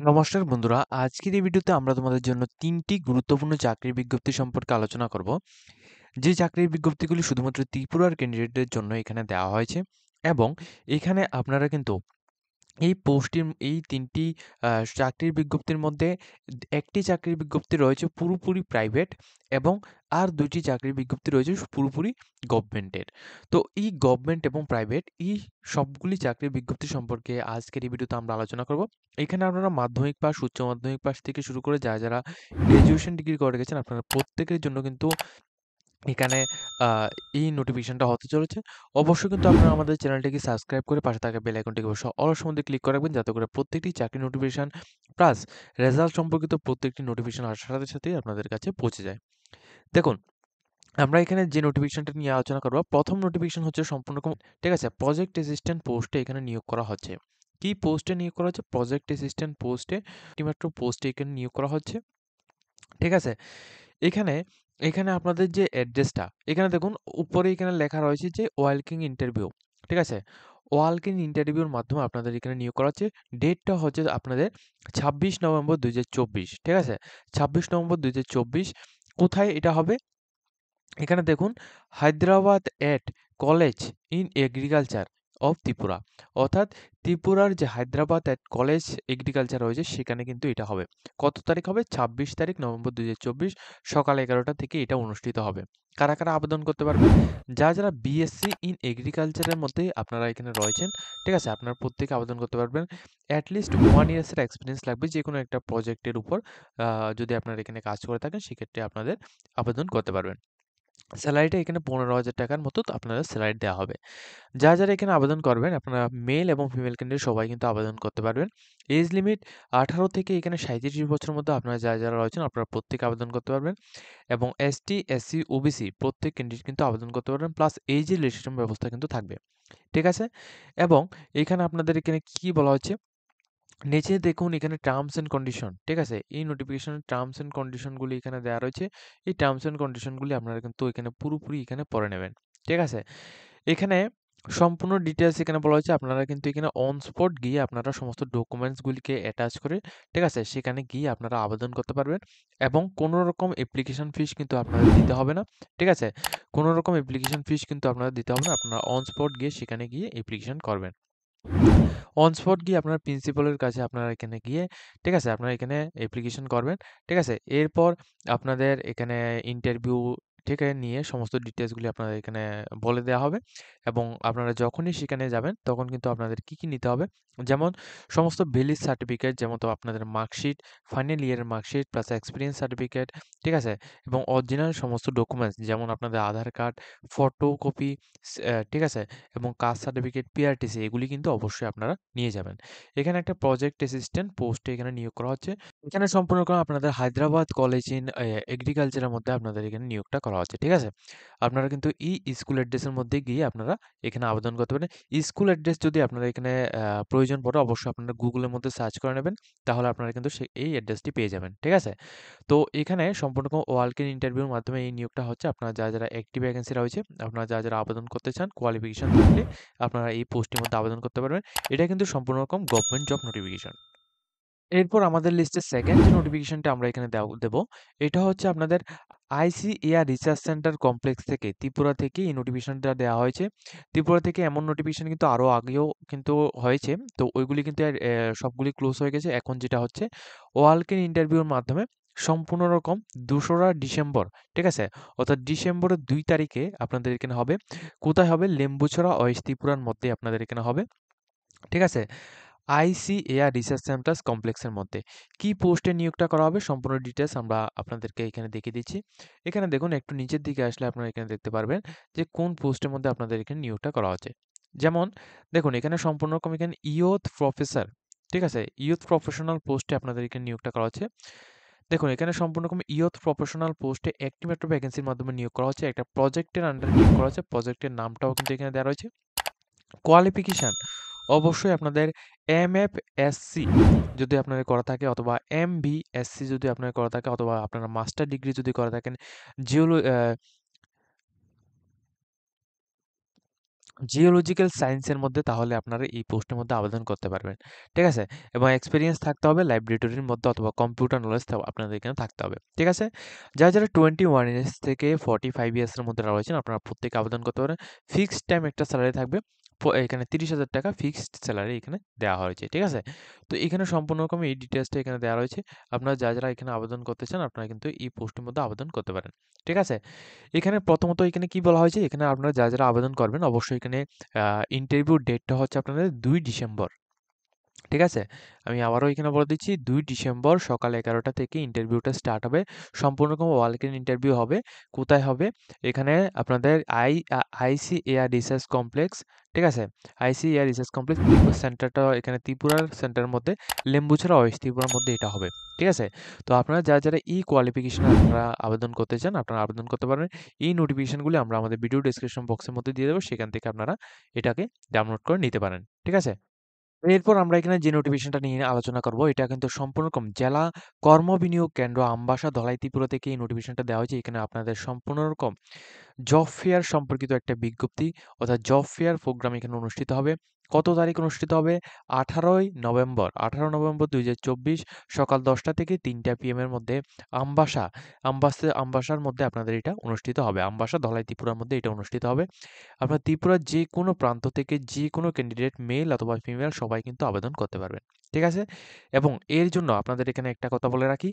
নমস্কার বন্ধুরা, আজকের এই ভিডিওতে আমরা তোমাদের জন্য ৩টি গুরুত্বপূর্ণ চাকরির বিজ্ঞপ্তি সম্পর্কে আলোচনা করব। যে চাকরির বিজ্ঞপ্তিগুলি শুধুমাত্র ত্রিপুরার ক্যান্ডিডেটদের জন্য এখানে দেওয়া হয়েছে এবং এখানে আপনারা কিন্তু এই ৩টি চাকরির বিজ্ঞপ্তির মধ্যে একটি চাকরির বিজ্ঞপ্তি রয়েছে পুরোপুরি প্রাইভেট এবং আর ২টি চাকরির বিজ্ঞপ্তি রয়েছে পুরোপুরি গভর্নমেন্টের। তো এই গভর্নমেন্ট এবং প্রাইভেট এই সবগুলি চাকরির বিজ্ঞপ্তি সম্পর্কে আজকের এই ভিডিওতে আমরা আলোচনা করব। এখানে আপনারা মাধ্যমিক পাস, উচ্চ মাধ্যমিক পাস থেকে শুরু করে যারা গ্র্যাজুয়েশন ডিগ্রি করে গেছেন আপনারা প্রত্যেকের জন্য কিন্তু এখানে আ এই নোটিফিকেশনটা হতে চলেছে। অবশ্যই কিন্তু আপনারা আমাদের চ্যানেলটিকে সাবস্ক্রাইব করে পাশে থাকা বেল আইকনটিকে অবশ্যই অল মধ্যে ক্লিক করে রাখবেন যাতে করে প্রত্যেকটি চাকরির নোটিফিকেশন প্লাস রেজাল্ট সম্পর্কিত প্রত্যেকটি নোটিফিকেশন আসার সাথে সাথেই আপনাদের কাছে পৌঁছে যায়। দেখুন, আমরা এখানে যে নোটিফিকেশনটা নিয়ে আলোচনা করব, ১ম নোটিফিকেশন হচ্ছে সম্পূর্ণ ঠিক আছে? প্রজেক্ট অ্যাসিস্ট্যান্ট পোস্টে এখানে নিয়োগ করা হচ্ছে। কি পোস্টে নিয়োগ করা হচ্ছে? প্রজেক্ট অ্যাসিস্ট্যান্ট পোস্টে, একটিমাত্র পোস্টে এখানে নিয়োগ করা হচ্ছে। ঠিক আছে? এখানে এখানে আপনাদের যে অ্যাড্রেসটা, এখানে দেখুন উপরে এখানে লেখা রয়েছে যে ওয়ালকিং ইন্টারভিউ। ঠিক আছে? ওয়ালকিং ইন্টারভিউর মাধ্যমে আপনাদের এখানে নিয়োগ করা হচ্ছে। ডেটটা হচ্ছে আপনাদের ২৬ নভেম্বর ২০২৪। ঠিক আছে? ২৬ নভেম্বর ২০২৪। কোথায় এটা হবে? এখানে দেখুন, Hyderabad at college in agriculture of Tripura, অর্থাৎ ত্রিপুরার যে হায়দ্রাবাদ এট কলেজ এগ্রিকালচার রয়েছে সেখানে কিন্তু এটা হবে। কত তারিখ হবে? ২৬ তারিখ নভেম্বর ২০২৪ সকাল ১১টা থেকে এটা অনুষ্ঠিত হবে। কারা কারা আবেদন করতে পারবেন? যারা বিএসসি ইন এগ্রিকালচারের মধ্যে আপনারা এখানে রয়েছেন, ঠিক আছে? আপনারা প্রত্যেকে আবেদন করতে পারবেন। অ্যাট লিস্ট 1 ইয়ার্সের এক্সপিরিয়েন্স লাগবে যেকোনো একটা প্রজেক্টের উপর। যদি আপনারা এখানে কাজ করে থাকেন সেক্ষেত্রে আপনাদের আবেদন করতে পারবেন। স্যালারিটা এখানে ১৫,০০০ টাকার মতো আপনাদের স্যালারি দেওয়া হবে। যারা এখানে আবেদন করবেন আপনারা মেল এবং ফিমেল ক্যান্ডিডেট সবাই কিন্তু আবেদন করতে পারবেন। এজ লিমিট ১৮ থেকে এখানে ৩৭ বছরের মধ্যে আপনারা যারা রয়েছেন আপনারা প্রত্যেকে আবেদন করতে পারবেন এবং এসটি, এসসি, ওবিসি প্রত্যেক ক্যান্ডিডেট কিন্তু আবেদন করতে পারবেন। প্লাস এইজ রেজিস্ট্রেশন ব্যবস্থা কিন্তু থাকবে। ঠিক আছে? এবং এখানে আপনাদের এখানে কি বলা হচ্ছে? নিচে দেখুন এখানে টার্মস অ্যান্ড কন্ডিশন, ঠিক আছে? এই নোটিফিকেশনের টার্মস অ্যান্ড কন্ডিশনগুলি এখানে দেওয়া রয়েছে। এই টার্মস অ্যান্ড কন্ডিশনগুলি আপনারা কিন্তু এখানে পুরোপুরি এখানে পড়ে নেবেন। ঠিক আছে? এখানে সম্পূর্ণ ডিটেইলস এখানে বলা হয়েছে। আপনারা কিন্তু এখানে অন স্পট গিয়ে আপনারা সমস্ত ডকুমেন্টসগুলিকে অ্যাটাচ করে, ঠিক আছে? সেখানে গিয়ে আপনারা আবেদন করতে পারবেন এবং কোনো রকম অ্যাপ্লিকেশন ফিস কিন্তু আপনাদের দিতে হবে না। ঠিক আছে? কোনো রকম অ্যাপ্লিকেশন ফিস কিন্তু আপনাদের দিতে হবে না। আপনারা অন স্পট গিয়ে সেখানে গিয়ে অ্যাপ্লিকেশন করবেন। অন স্পট গিয়ে আপনার প্রিন্সিপালের কাছে আপনারা এখানে গিয়ে, ঠিক আছে? আপনারা এখানে অ্যাপ্লিকেশন করবেন। ঠিক আছে? এরপর আপনাদের এখানে ইন্টারভিউ থেকে নিয়ে সমস্ত ডিটেইলসগুলি আপনাদের এখানে বলে দেওয়া হবে এবং আপনারা যখনই সেখানে যাবেন তখন কিন্তু আপনাদের কি নিতে হবে? যেমন সমস্ত ভ্যালিড সার্টিফিকেট, যেমন তো আপনাদের মার্কশিট, ফাইনাল ইয়ারের মার্কশিট প্লাস এক্সপেরিয়েন্স সার্টিফিকেট, ঠিক আছে? এবং অরিজিনাল সমস্ত ডকুমেন্টস যেমন আপনাদের আধার কার্ড, ফটোকপি, ঠিক আছে? এবং কাস্ট সার্টিফিকেট, পিআরটিসি এগুলি কিন্তু অবশ্যই আপনারা নিয়ে যাবেন। এখানে একটা প্রজেক্ট অ্যাসিস্ট্যান্ট পোস্টে এখানে নিয়োগ করা হচ্ছে। এখানে সম্পূর্ণ আপনাদের হায়দ্রাবাদ কলেজ ইন এগ্রিকালচারের মধ্যে আপনাদের এখানে নিয়োগটা করা হচ্ছে। ঠিক আছে? আপনারা কিন্তু স্কুল অ্যাড্রেসের মধ্যে গিয়ে আপনারা এখানে আবেদন করতে পারেন। স্কুল অ্যাড্রেস যদি আপনারা এখানে প্রয়োজন পড়ে অবশ্যই আপনারা গুগলের মধ্যে সার্চ করে নেবেন। তাহলে আপনারা কিন্তু এই অ্যাড্রেসটি পেয়ে যাবেন। ঠিক আছে? তো এখানে সম্পূর্ণ ওয়াক ইন ইন্টারভিউর মাধ্যমে এই নিয়োগটা হচ্ছে। আপনারা যারা অ্যাক্টিভ ভ্যাকেন্সি রয়েছে, আপনারা যারা আবেদন করতে চান, কোয়ালিফিকেশন থাকলে আপনারা এই পোস্টের মধ্যে আবেদন করতে পারবেন। এটা কিন্তু সম্পূর্ণ রকম গভর্নমেন্ট জব নোটিফিকেশন। এরপর আমাদের লিস্টে 2nd যে নোটিফিকেশনটা আমরা এখানে দেব, এটা হচ্ছে আপনাদের আইসিএআর রিসার্চ সেন্টার কমপ্লেক্স থেকে, ত্রিপুরা থেকে এই নোটিফিকেশনটা দেওয়া হয়েছে। ত্রিপুরা থেকে এমন নোটিফিকেশন কিন্তু আরও আগেও কিন্তু হয়েছে। তো ওইগুলি কিন্তু সবগুলি ক্লোজ হয়ে গেছে। এখন যেটা হচ্ছে ওয়াক ইন ইন্টারভিউর মাধ্যমে সম্পূর্ণ রকম ২রা ডিসেম্বর, ঠিক আছে? অর্থাৎ ডিসেম্বরের ২ তারিখে আপনাদের এখানে হবে। কোথায় হবে? লেম্বুছড়া ওয়েস্ট ত্রিপুরার মধ্যে আপনাদের এখানে হবে। ঠিক আছে? আইসিএআর রিসার্চ সেন্টার্স কমপ্লেক্সের মধ্যে। কি পোস্টে নিয়োগটা করা হবে সম্পূর্ণ ডিটেইলস আমরা আপনাদেরকে এখানে দেখিয়ে দিচ্ছি। এখানে দেখুন একটু নিচের দিকে আসলে আপনারা এখানে দেখতে পারবেন যে কোন পোস্টের মধ্যে আপনাদের এখানে নিয়োগটা করা হচ্ছে। যেমন দেখুন এখানে সম্পূর্ণ রকম এখানে ইয়ুথ প্রফেসর, ঠিক আছে? ইয়ুথ প্রফেশনাল পোস্টে আপনাদের এখানে নিয়োগটা করা হচ্ছে। দেখুন এখানে সম্পূর্ণ রকম ইয়ুথ প্রফেশনাল পোস্টে একটি মাত্র ভ্যাকেন্সির মাধ্যমে নিয়োগ করা হচ্ছে। একটা প্রজেক্টের আন্ডারে নিয়োগ করা হচ্ছে। প্রজেক্টের নামটাও কিন্তু এখানে দেওয়া রয়েছে। কোয়ালিফিকেশন অবশ্যই আপনাদের এমএফএসসি যদি আপনাদের করা থাকে অথবা এমবিএসসি যদি আপনার করা থাকে অথবা আপনারা মাস্টার ডিগ্রি যদি করে থাকেন জিওলো জিওলজিক্যাল সায়েন্সের মধ্যে, তাহলে আপনারা এই পোস্টের মধ্যে আবেদন করতে পারবেন। ঠিক আছে? এবং এক্সপেরিয়েন্স থাকতে হবে ল্যাবরেটরির মধ্যে অথবা কম্পিউটার নলেজ আপনাদের এখানে থাকতে হবে। ঠিক আছে? যারা 21 ইয়ার্স থেকে 45 ইয়ার্স এর মধ্যে রয়েছেন, আপনারা প্রত্যেকে আবেদন করতে পারেন। ফিক্সড টাইম একটা স্যালারি থাকবে। এখানে 30,000 টাকা ফিক্সড স্যালারি এখানে দেওয়া হয়েছে। ঠিক আছে? তো এখানে সম্পূর্ণ রকম এই ডিটেইলসটা এখানে দেওয়া রয়েছে। আপনারা যারা এখানে আবেদন করতে চান, আপনারা কিন্তু এই পোস্টের মধ্যে আবেদন করতে পারেন। ঠিক আছে? এখানে প্রথমত এখানে কি বলা হয়েছে, এখানে আপনারা যারা আবেদন করবেন অবশ্যই এখানে ইন্টারভিউ ডেটটা হচ্ছে আপনাদের 2 ডিসেম্বর। ঠিক আছে? আমি আবারও এখানে বলে দিচ্ছি 2 ডিসেম্বর সকাল 11টা থেকে ইন্টারভিউটা স্টার্ট হবে। সম্পূর্ণ রকম ওয়াক ইন ইন্টারভিউ হবে। কোথায় হবে? এখানে আপনাদের আইসিএআর রিসার্চ কমপ্লেক্স, ঠিক আছে? আইসিএআর রিসার্চ কমপ্লেক্স সেন্টারটা এখানে ত্রিপুরার সেন্টারের মধ্যে লেম্বুছড়া ওয়েস্ট ত্রিপুরার মধ্যে এটা হবে। ঠিক আছে? তো আপনারা যারা এই কোয়ালিফিকেশনে আপনারা আবেদন করতে চান, আপনারা আবেদন করতে পারবেন। এই নোটিফিকেশনগুলি আমরা আমাদের ভিডিও ডেসক্রিপশন বক্সের মধ্যে দিয়ে দেব। সেখান থেকে আপনারা এটাকে ডাউনলোড করে নিতে পারেন। ঠিক আছে? এরপর আমরা এখানে যে নোটিফিকেশনটা নিয়ে আলোচনা করব, এটা কিন্তু সম্পূর্ণ রকম জেলা কর্মবিনিয়োগ কেন্দ্র আমবাসা ধলাই ত্রিপুরা থেকে এই নোটিফিকেশনটা দেওয়া হয়েছে। এখানে আপনাদের সম্পূর্ণ রকম জব ফেয়ার সম্পর্কিত একটা বিজ্ঞপ্তি, অর্থাৎ জব ফেয়ার প্রোগ্রাম এখানে অনুষ্ঠিত হবে। কত তারিখ অনুষ্ঠিত হবে? 18 নভেম্বর 2024 সকাল 10টা থেকে 3টা PM এর মধ্যে আমবাসার মধ্যে আপনাদের এটা অনুষ্ঠিত হবে। আমবাসা ধলাই ত্রিপুরার মধ্যে এটা অনুষ্ঠিত হবে। আপনার ত্রিপুরার যে কোনো প্রান্ত থেকে যে কোনো ক্যান্ডিডেট মেল অথবা ফিমেল সবাই কিন্তু আবেদন করতে পারবেন। ঠিক আছে? এবং এর জন্য আপনাদের এখানে একটা কথা বলে রাখি।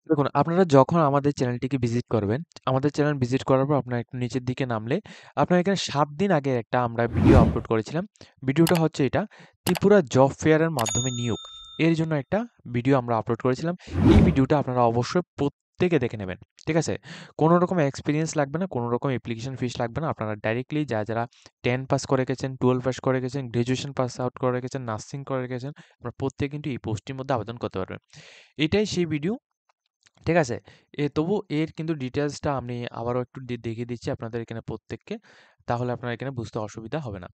দেখুন, আপনারা যখন আমাদের চ্যানেলটিকে ভিজিট করবেন, আমাদের চ্যানেল ভিজিট করার পর আপনারা একটু নিচের দিকে নামলে আপনার এখানে 7 দিন আগে একটা আমরা ভিডিও আপলোড করেছিলাম। ভিডিওটা হচ্ছে এটা, ত্রিপুরা জব ফেয়ারের মাধ্যমে নিয়োগ। এর জন্য একটা ভিডিও আমরা আপলোড করেছিলাম। এই ভিডিওটা আপনারা অবশ্যই প্রত্যেকে দেখে নেবেন। ঠিক আছে? কোনো রকম এক্সপেরিয়েন্স লাগবে না, কোনো রকম অ্যাপ্লিকেশন ফিস লাগবে না। আপনারা ডাইরেক্টলি যারা 10 পাস করে গেছেন, 12 পাস করে গেছেন, গ্র্যাজুয়েশন পাস আউট করে গেছেন, নার্সিং করে গেছেন, আপনারা প্রত্যেকে কিন্তু এই পোস্টটির মধ্যে আবেদন করতে পারবেন। এটাই সেই ভিডিও। ঠিক আছে? তবু এর কিন্তু ডিটেইলসটা আমি আবারও একটু দেখিয়ে দিচ্ছি আপনাদের এখানে প্রত্যেককে। তাহলে আপনার এখানে বুঝতে অসুবিধা হবে না।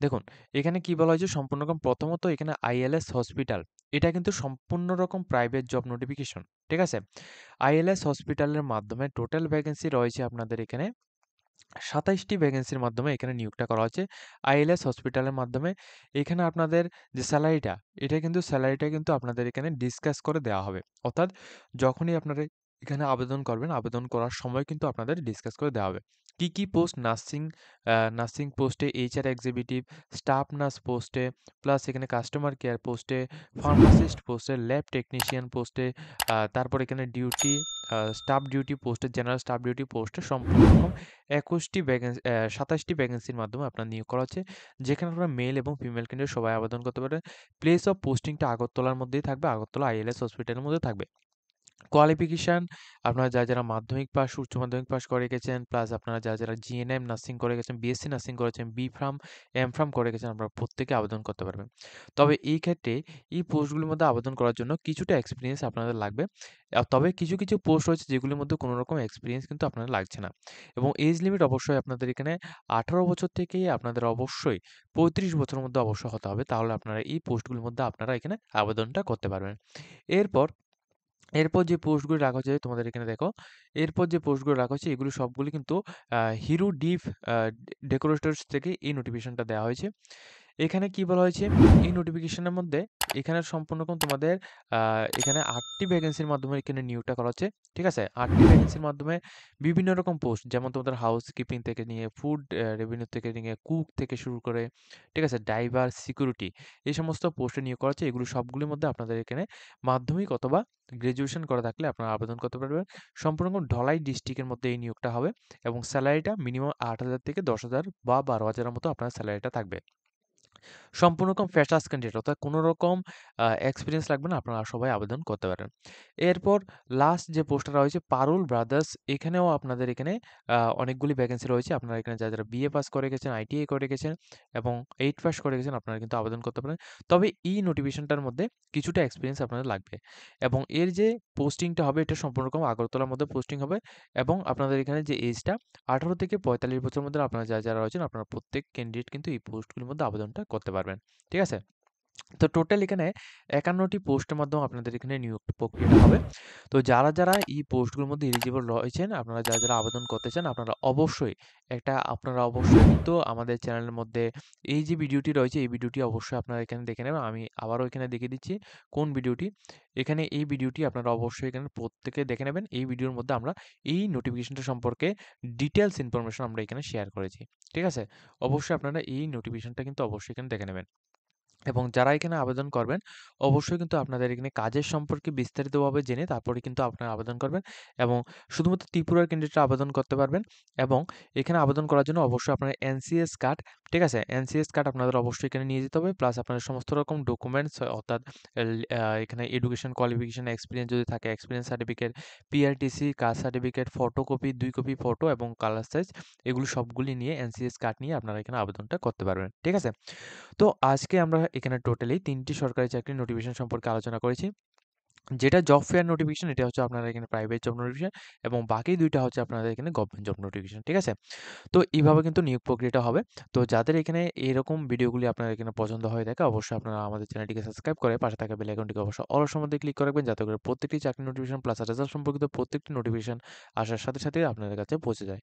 দেখুন, এখানে কি বলা হয়েছে সম্পূর্ণ রকম, প্রথমত এখানে আইএলএস হসপিটাল। এটা কিন্তু সম্পূর্ণ রকম প্রাইভেট জব নোটিফিকেশন। ঠিক আছে? আইএলএস হসপিটালের মাধ্যমে টোটাল ভ্যাকেন্সি রয়েছে আপনাদের এখানে ২৭টি ভ্যাকেন্সির মাধ্যমে এখানে নিয়োগটা করা হচ্ছে। আইএলএস হসপিটালের মাধ্যমে এখানে আপনাদের যে স্যালারিটা, স্যালারিটা কিন্তু আপনাদের এখানে ডিসকাস করে দেওয়া হবে। অর্থাৎ যখনই আপনারা এখানে আবেদন করবেন, আবেদন করার সময় কিন্তু আপনাদের ডিসকাস করে দেওয়া হবে। কি পোস্ট? নার্সিং পোস্টে, এইচআর এক্সিকিউটিভ, স্টাফ নার্স পোস্টে, প্লাস এখানে কাস্টমার কেয়ার পোস্টে, ফার্মাসিস্ট পোস্টে, ল্যাব টেকনিশিয়ান পোস্টে, তারপর এখানে স্টাফ ডিউটি পোস্টে, জেনারেল স্টাফ ডিউটি পোস্টে সম্পূর্ণ রকম ২৭টি ভ্যাকেন্সির মাধ্যমে আপনার নিয়োগ করা হচ্ছে। যেখানে আপনারা মেল এবং ফিমেল ক্যান্ডিডেট সবাই আবেদন করতে পারেন। প্লেস অফ পোস্টিংটা আগরতলার মধ্যেই থাকবে, আগরতলা আইএলএস হসপিটালের মধ্যে থাকবে। কোয়ালিফিকেশন, আপনারা যারা মাধ্যমিক পাস, উচ্চ মাধ্যমিক পাস করে গেছেন, প্লাস আপনারা যারা জিএনএম নার্সিং করে গেছেন, বিএসসি নার্সিং করেছেন, বি-ফার্ম, এম-ফার্ম করে গেছেন, আপনারা প্রত্যেকে আবেদন করতে পারবেন। তবে এই ক্ষেত্রে এই পোস্টগুলোর মধ্যে আবেদন করার জন্য কিছুটা এক্সপেরিয়েন্স আপনাদের লাগবে। তবে কিছু পোস্ট রয়েছে যেগুলির মধ্যে কোনো রকম এক্সপেরিয়েন্স কিন্তু আপনাদের লাগছে না। এবং এজ লিমিট অবশ্যই আপনাদের এখানে 18 বছর থেকেই আপনাদের অবশ্যই 35 বছরের মধ্যে অবশ্যই হতে হবে। তাহলে আপনারা এই পোস্টগুলোর মধ্যে আপনারা এখানে আবেদনটা করতে পারবেন। এরপর এরপর যে পোস্টগুলো রাখা হচ্ছে তোমাদের এখানে দেখো, এরপর যে পোস্টগুলো রাখা হচ্ছে এগুলো সবগুলো কিন্তু হিরো ডিভ আ ডেকোরেটরস থেকে এই নোটিফিকেশনটা দেওয়া হয়েছে। এখানে কি বলা হয়েছে? এই নোটিফিকেশনের মধ্যে এখানে সম্পূর্ণ রকম তোমাদের আ এখানে ৮ টি ভ্যাকেন্সির মাধ্যমে এখানে নিয়োগটা করা হচ্ছে। ঠিক আছে? ৮ টি ভ্যাকেন্সির মাধ্যমে বিভিন্ন রকম পোস্ট, যেমন তোমাদের হাউসকিপিং থেকে নিয়ে ফুড রেভিনিউ থেকে নিয়ে কুক থেকে শুরু করে, ঠিক আছে? ড্রাইভার, সিকিউরিটি, এই সমস্ত পোস্টে নিয়োগ করা হচ্ছে। এগুলো সবগুলোর মধ্যে আপনাদের এখানে মাধ্যমিক অথবা গ্র্যাজুয়েশন করা থাকলে আপনারা আবেদন করতে পারবেন। সম্পূর্ণ ঢালাই ডিস্ট্রিক্টের মধ্যে এই নিয়োগটা হবে এবং স্যালারিটা মিনিমাম ৮,০০০ থেকে ১০,০০০ বা ১২,০০০ এর মতো আপনার স্যালারিটা থাকবে। সম্পূর্ণ রকম ফ্রেশার্স ক্যান্ডিডেট, অর্থাৎ কোনো রকম এক্সপেরিয়েন্স লাগবে না, আপনারা সবাই আবেদন করতে পারেন। এরপর লাস্ট যে পোস্টটা রয়েছে পারুল ব্রাদার্স, এখানেও আপনাদের এখানে অনেকগুলি ভ্যাকেন্সি রয়েছে। আপনারা এখানে যারা বিএ পাস করে গেছেন, আইটিআই করে গেছেন এবং 8 পাস করে গেছেন, আপনারা কিন্তু আবেদন করতে পারেন। তবে এই নোটিফিকেশনটার মধ্যে কিছুটা এক্সপেরিয়েন্স আপনাদের লাগবে এবং এর যে পোস্টিংটা হবে এটা সম্পূর্ণ রকম আগরতলার মধ্যে পোস্টিং হবে এবং আপনাদের এখানে যে এজটা 18 থেকে 45 বছরের মধ্যে আপনারা যারা রয়েছেন, আপনারা প্রত্যেক ক্যান্ডিডেট কিন্তু এই পোস্টগুলির মধ্যে আবেদনটা করতে পারবেন। ঠিক আছে? তো টোটাল এখানে ৫১ টি পোস্টের মাধ্যমে আপনাদের এখানে নিয়োগ প্রক্রিয়াটা হবে। তো যারা এই পোস্টগুলোর মধ্যে এলিজিবল রয়েছেন, আপনারা যারা আবেদন করতে চান, আপনারা অবশ্যই কিন্তু আমাদের চ্যানেলের মধ্যে এই যে ভিডিওটি রয়েছে, এই ভিডিওটি অবশ্যই আপনারা এখানে দেখে নেবেন। আমি আবারও এখানে দেখিয়ে দিচ্ছি কোন ভিডিওটি। এখানে এই ভিডিওটি আপনারা অবশ্যই এখানে প্রত্যেকে দেখে নেবেন। এই ভিডিওর মধ্যে আমরা এই নোটিফিকেশনটা সম্পর্কে ডিটেইলস ইনফরমেশন আমরা এখানে শেয়ার করেছি। ঠিক আছে? অবশ্যই আপনারা এই নোটিফিকেশনটা কিন্তু অবশ্যই এখানে দেখে নেবেন। এবং যারা এখানে আবেদন করবেন, অবশ্যই কিন্তু আপনাদের এখানে কাজের সম্পর্কে বিস্তারিতভাবে জেনে তারপরে কিন্তু আপনারা আবেদন করবেন এবং শুধুমাত্র ত্রিপুরার ক্যান্ডিডেটরা আবেদন করতে পারবেন এবং এখানে আবেদন করার জন্য অবশ্যই আপনার এনসিএস কার্ড, ঠিক আছে? এনসিএস কার্ড আপনাদের অবশ্যই এখানে নিয়ে যেতে হবে। প্লাস আপনাদের সমস্ত রকম ডকুমেন্টস অর্থাৎ এখানে এডুকেশন কোয়ালিফিকেশন, এক্সপেরিয়েন্স যদি থাকে, experience certificate, PRTC, caste certificate, photocopy, ২ copy photo এবং কালার সাইজ এগুলো সবগুলি নিয়ে এনসিএস কার্ড নিয়ে আপনারা এখানে আবেদনটা করতে পারবেন। ঠিক আছে? তো আজকে আমরা এখানে টোটালি ৩ টি সরকারি চাকরির নোটিফিকেশন সম্পর্কে আলোচনা করেছি। যেটা জব ফেয়ার নোটিফিকেশন এটা হচ্ছে আপনারা এখানে প্রাইভেট জব নোটিফিকেশন এবং বাকি ২ টা হচ্ছে আপনাদের এখানে গভর্নমেন্ট জব নোটিফিকেশন। ঠিক আছে? তো এইভাবে কিন্তু নিয়োগ প্রক্রিয়াটা হবে। তো যাদের এখানে এরকম ভিডিওগুলি আপনার এখানে পছন্দ হয়ে থাকে অবশ্যই আপনারা আমাদের চ্যানেলটিকে সাবস্ক্রাইব করে পাশে থাকা বেল আইকনটিকে অবশ্যই অল অপশন মধ্যে ক্লিক করে রাখবেন যাতে করে প্রত্যেকটি চাকরির নোটিফিকেশন প্লাস রেজাল্ট সম্পর্কিত প্রত্যেকটি নোটিফিকেশন আসার সাথে আপনাদের কাছে পৌঁছে যায়।